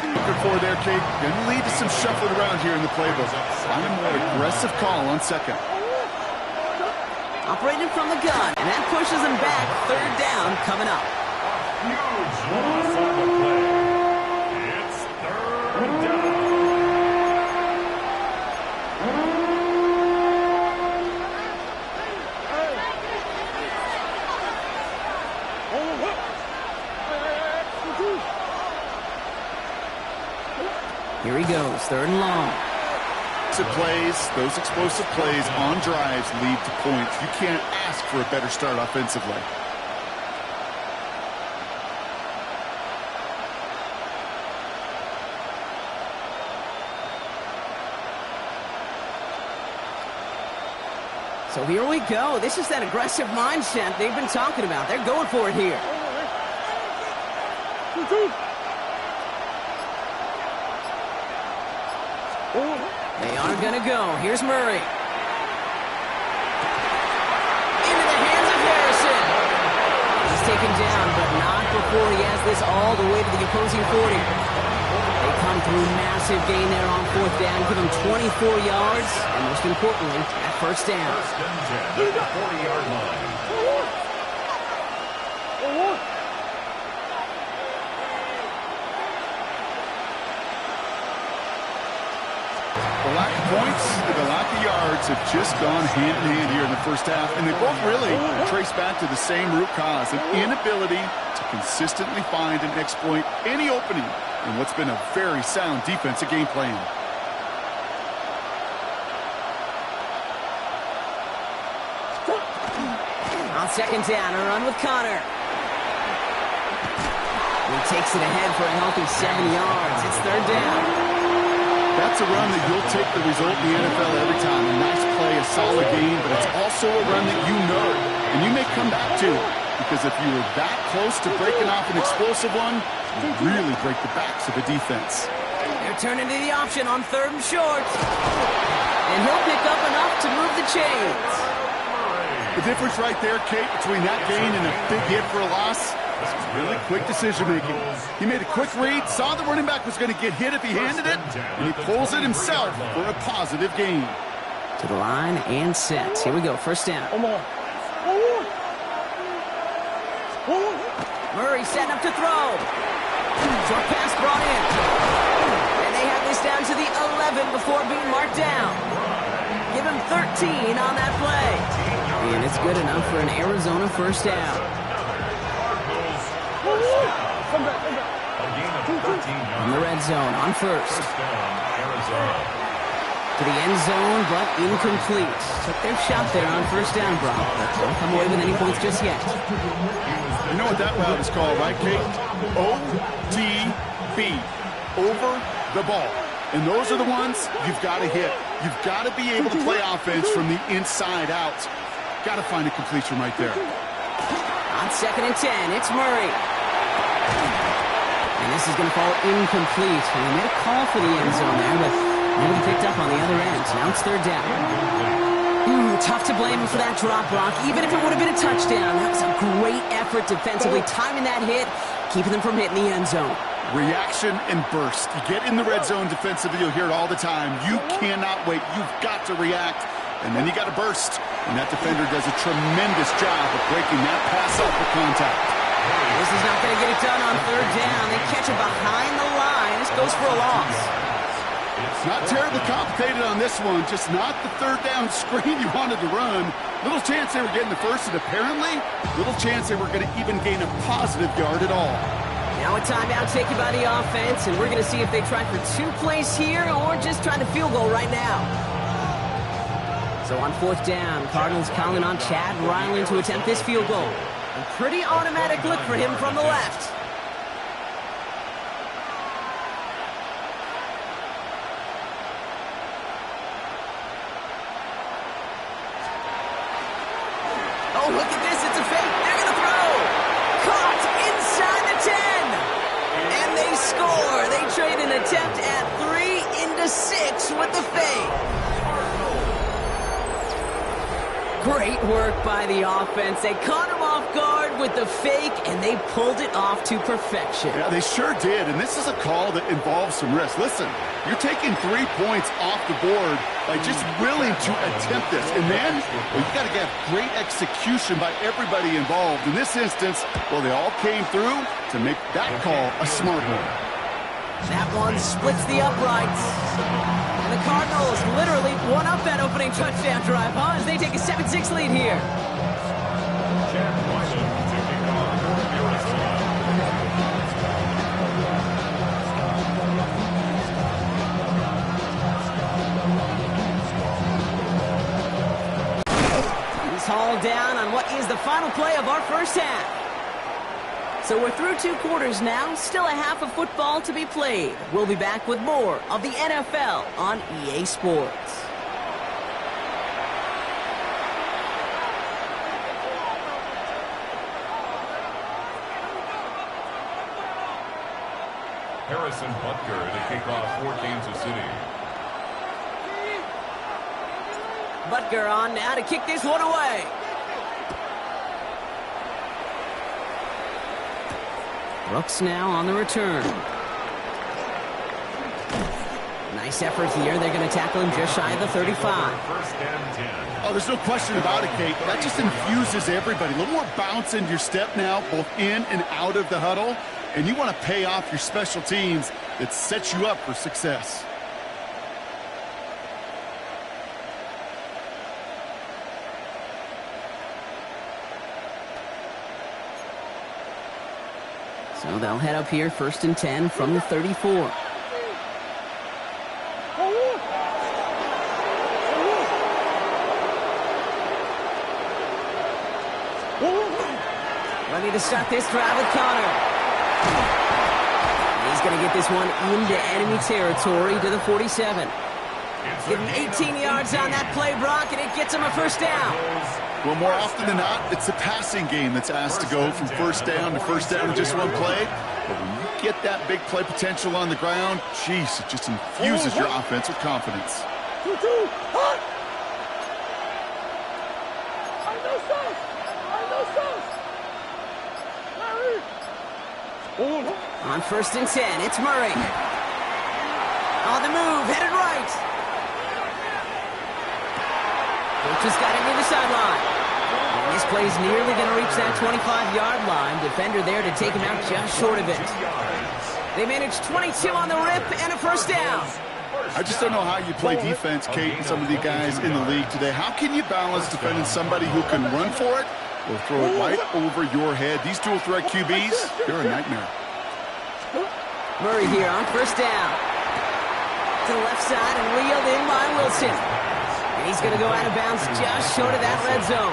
Looking for there, Kate. Going to lead to some shuffling around here in the playbook. Find a more aggressive call on second. Operating from the gun, and that pushes him back. Third down coming up. Huge loss on the play. It's third down. Here he goes, third and long. Those explosive plays on drives lead to points. You can't ask for a better start offensively. So here we go. This is that aggressive mindset they've been talking about. They're going for it here. They are going to go. Here's Murray. Into the hands of Harrison. He's taken down, but not before he has this all the way to the opposing 40. They come through massive gain there on fourth down, give them 24 yards, and most importantly, that first down. First and 10 at the 40-yard line. The lack of points and the lack of yards have just gone hand in hand here in the first half, and they both really trace back to the same root cause, an inability to consistently find and exploit any opening in what's been a very sound defensive game plan. On second down, a run with Connor. He takes it ahead for a healthy 7 yards. It's third down. That's a run that you'll take the result in the NFL every time. A nice play, a solid game, but it's also a run that you know and you may come back to, because if you were that close to breaking off an explosive one, you really break the backs of a defense. They're turning to the option on third and short. And he'll pick up enough to move the chains. The difference right there, Kate, between that gain and a big hit for a loss, is really quick decision-making. He made a quick read, saw the running back was going to get hit if he handed it, and he pulls it himself for a positive gain. To the line and set. Here we go, first down. Murray setting up to throw. Short pass brought in. And they have this down to the 11 before being marked down. Give him 13 on that play. And it's good enough for an Arizona first down. In the red zone on first. To the end zone, but incomplete. Took their shot there on first down, Brock, but don't come away with any points just yet. You know what that route is called, right, Kate? OTB. Over the ball. And those are the ones you've got to hit. You've got to be able to play offense from the inside out. Got to find a completion right there. On second and 10, it's Murray. And this is going to fall incomplete. And he made a call for the end zone there, but nobody picked up on the other end. Now it's third down. Tough to blame him for that drop, Brock. Even if it would have been a touchdown, that was a great effort defensively, timing that hit, keeping them from hitting the end zone. Reaction and burst. You get in the red zone defensively, you'll hear it all the time. You cannot wait. You've got to react. And then you got to burst. And that defender does a tremendous job of breaking that pass up for contact. This is not going to get it done on third down. They catch it behind the line. This goes for a loss. It's not terribly complicated on this one. Just not the third down screen you wanted to run. Little chance they were getting the first, and apparently little chance they were going to even gain a positive yard at all. Now a timeout taken by the offense, and we're going to see if they try for 2 plays here or just try the field goal right now. So on fourth down, Cardinals calling on Chad Ryland to attempt this field goal. A pretty automatic look for him from the left. Oh, look at this. It's a fake. They're going to throw. Caught inside the 10. And they score. They trade an attempt at 3 into 6 with the fake. Great work by the offense. They caught him off guard with the fake, and they pulled it off to perfection. Yeah, they sure did, and this is a call that involves some risk. Listen, you're taking 3 points off the board by just willing to attempt this. And then, well, you got to get great execution by everybody involved. In this instance, well, they all came through to make that call a smart one. That one splits the uprights. And the Cardinals literally won up that opening touchdown drive, huh? As they take a 7-6 lead here. He's hauled down on what is the final play of our first half. So we're through 2 quarters now, still a half of football to be played. We'll be back with more of the NFL on EA Sports. Harrison Butker to kick off for Kansas City. Butker on now to kick this one away. Brooks now on the return. Nice effort here. They're going to tackle him just shy of the 35. First and 10. Oh, there's no question about it, Kate. That just infuses everybody. A little more bounce in your step now, both in and out of the huddle. And you want to pay off your special teams that sets you up for success. So they'll head up here, 1st and 10 from the 34. Ready to start this drive with Connor. He's going to get this one into enemy territory to the 47. Give him 18 yards on that play, Brock, and it gets him a first down. Well, more often than not, it's the passing game that's asked to go from first down in just one play. But when you get that big play potential on the ground, geez, it just infuses your offense with confidence. On 1st and 10, it's Murray. On the move, headed right. Just got into the sideline. And this play's nearly going to reach that 25-yard line. Defender there to take him out just short of it. They managed 22 on the rip and a first down. I just don't know how you play defense, Kate, and some of the guys in the league today. How can you balance defending somebody who can run for it or throw it right over your head? These dual threat QBs, they're a nightmare. Murray here on 1st down. To the left side and reeled in by Wilson. And he's going to go out of bounds just short of that red zone.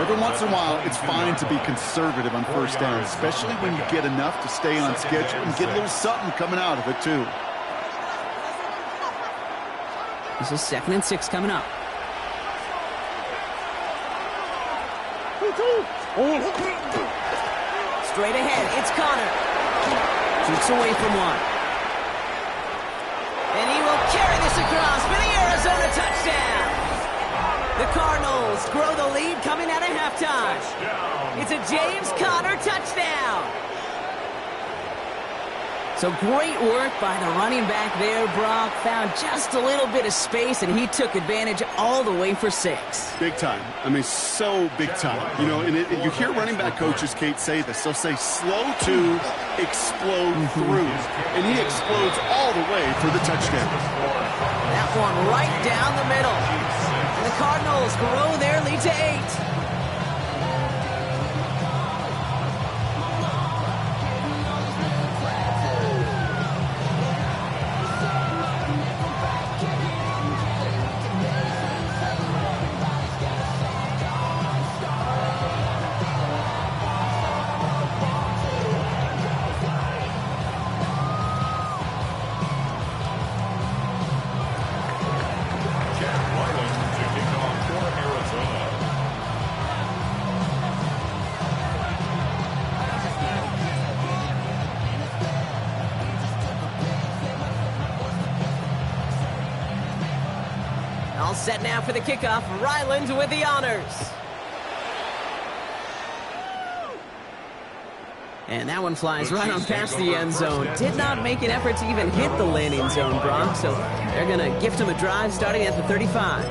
Every once in a while, it's fine to be conservative on 1st down, especially when you get enough to stay on schedule and get a little something coming out of it, too. This is 2nd and 6 coming up. Straight ahead, it's Connor. Keeps away from one. And he will carry this across for the Arizona touchdown. The Cardinals grow the lead coming out of halftime. It's a James Conner touchdown. So great work by the running back there, Brock. Found just a little bit of space, and he took advantage all the way for 6. Big time. I mean, so big time. You know, and you hear running back coaches, Kate, say this. They'll say slow to explode through. And he explodes all the way for the touchdown. That one right down the middle. And the Cardinals grow their lead to 8. All set now for the kickoff. Ryland with the honors. And that one flies right on past the end zone. Did not make an effort to even hit the landing zone, Brock. So they're going to gift him a drive starting at the 35.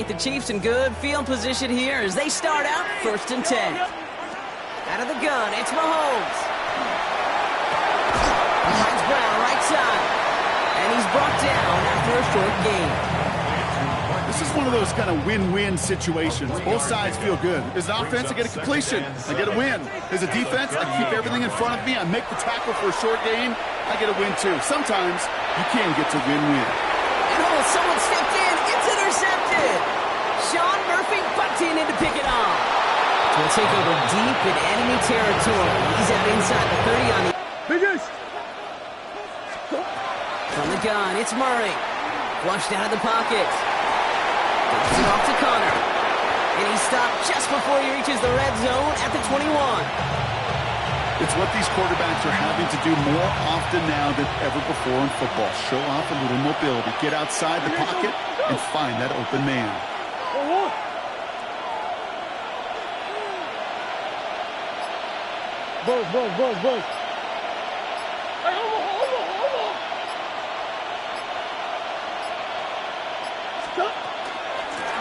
The Chiefs in good field position here as they start out 1st and 10. Out of the gun, it's Mahomes. Finds Brown right side. And he's brought down after a short gain. This is one of those kind of win-win situations. Both sides feel good. As an offense, I get a completion. I get a win. As a defense, I keep everything in front of me. I make the tackle for a short gain. I get a win, too. Sometimes you can get to win-win. And someone stepped in. It's intercepted. Sean Murphy bunting in to pick it off. We'll take over deep in enemy territory. He's out inside the 30 on the... From the gun, it's Murray. Flushed out of the pocket. Gets it off to Connor. And he's stopped just before he reaches the red zone at the 21. It's what these quarterbacks are having to do more often now than ever before in football. Show off a little mobility. Get outside the pocket and find that open man. Buzz.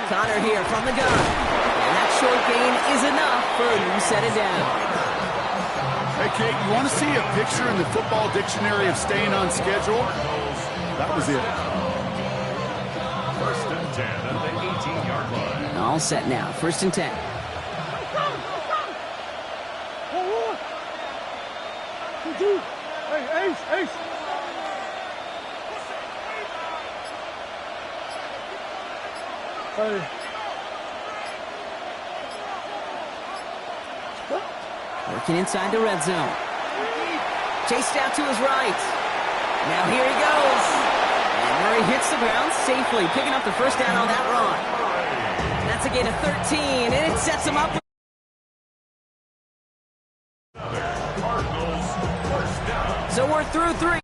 Connor here from the gun. And that short gain is enough for a new set it down. Hey, Kate, you want to see a picture in the football dictionary of staying on schedule? That was it. 1st and 10 at the 18-yard line. All set now. 1st and 10. Ace. Hey. Working inside the red zone. Chased out to his right. Now here he goes. And Murray hits the ground safely, picking up the first down on that run. That's a gain of 13, and it sets him up. So we're through 3.